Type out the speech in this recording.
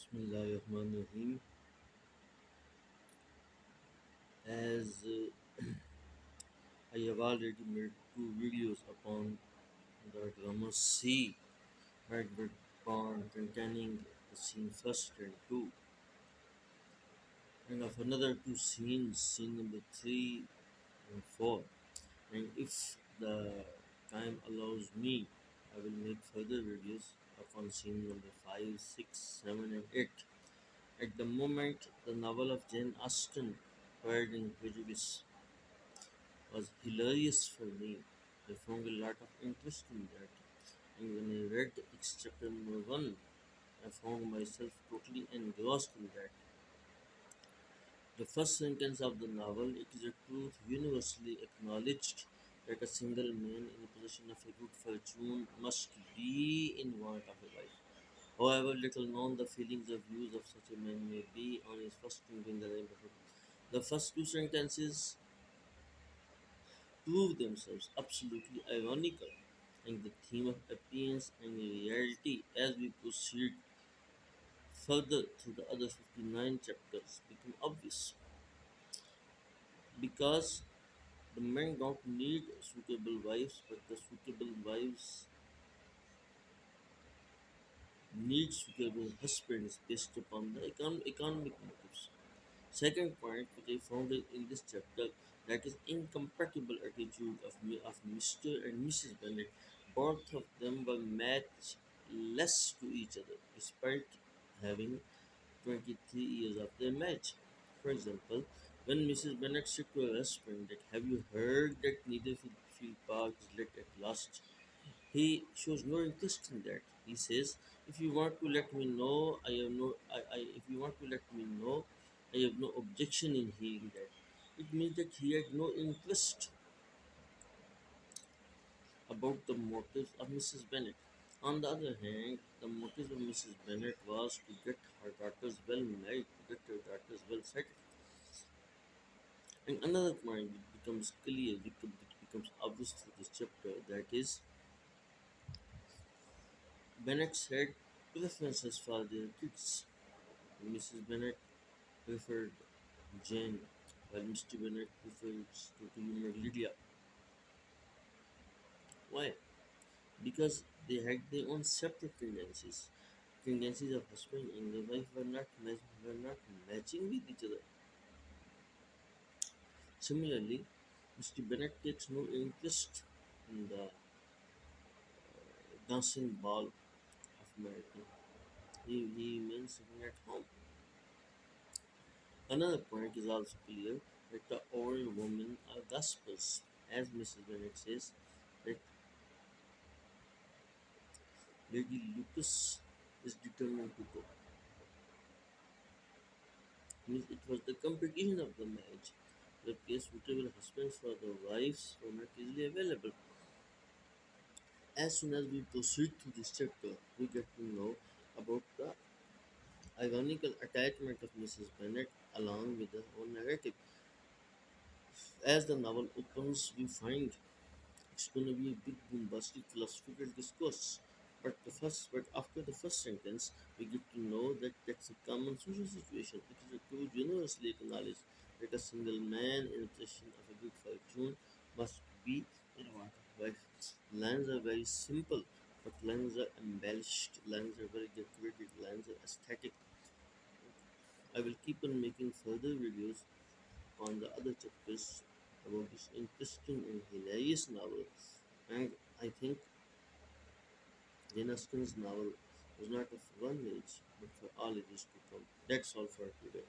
Bismillahirrahmanirrahim. As I have already made two videos upon the drama C, Edward Bond containing the scene first and two, and of another two scenes, scene number three and four. And if the time allows me, I will make further videos upon scene number five, six, seven, and eight. At the moment, the novel of Jane Austen, Pride and Prejudice, was hilarious for me. I found a lot of interest in that. And when I read its chapter number one, I found myself totally engrossed in that. The first sentence of the novel, it is a truth universally acknowledged that a single man in possession of a good fortune must be in want of a wife. However little known the feelings or views of such a man may be on his first entering the neighborhood. The first two sentences prove themselves absolutely ironical, and the theme of appearance and reality as we proceed further through the other 59 chapters become obvious. Because the men don't need suitable wives, but the suitable wives need suitable husbands based upon the economic motives. Second point, which I found in this chapter, that is incompatible attitude of Mr. and Mrs. Bennet. Both of them were matchless to each other, despite having 23 years of their marriage. For example, when Mrs. Bennet said to her husband that, "Have you heard that neither field park is let at last?" He shows no interest in that. He says, "If you want to let me know, I have no. If you want to let me know, I have no objection in hearing that." It means that he had no interest about the motives of Mrs. Bennet. On the other hand, the motive of Mrs. Bennet was to get her daughters well married, to get her daughters well settled. And another point becomes clear, becomes obvious through this chapter, that is, Bennet had preferences for their kids. Mrs. Bennet preferred Jane, while Mr. Bennet preferred to humor Lydia. Why? Because they had their own separate tendencies. Tendencies of husband and the wife were not matching with each other. Similarly, Mr. Bennet takes no interest in the dancing ball of American. He remains sitting at home. Another point is also clear that the old women are gospels, as Mrs. Bennet says, that Lady Lucas is determined to go. Means it was the competition of the marriage. The case suitable husbands for the wives were not easily available. As soon as we proceed through this chapter, we get to know about the ironical attachment of Mrs. Bennet along with the whole narrative. As the novel opens, we find it's going to be a big bombastic philosophical discourse. But after the first sentence, we get to know that that's a common social situation. It is a truth universally acknowledged that a single man in possession of a good fortune must be in want of wife. Lines are very simple, but lines are embellished. Lines are very decorated. Lines are aesthetic. I will keep on making further videos on the other chapters about this interesting and hilarious novel. And I think Jane Austen's novel was not of one age, but for all ages to come. That's all for today.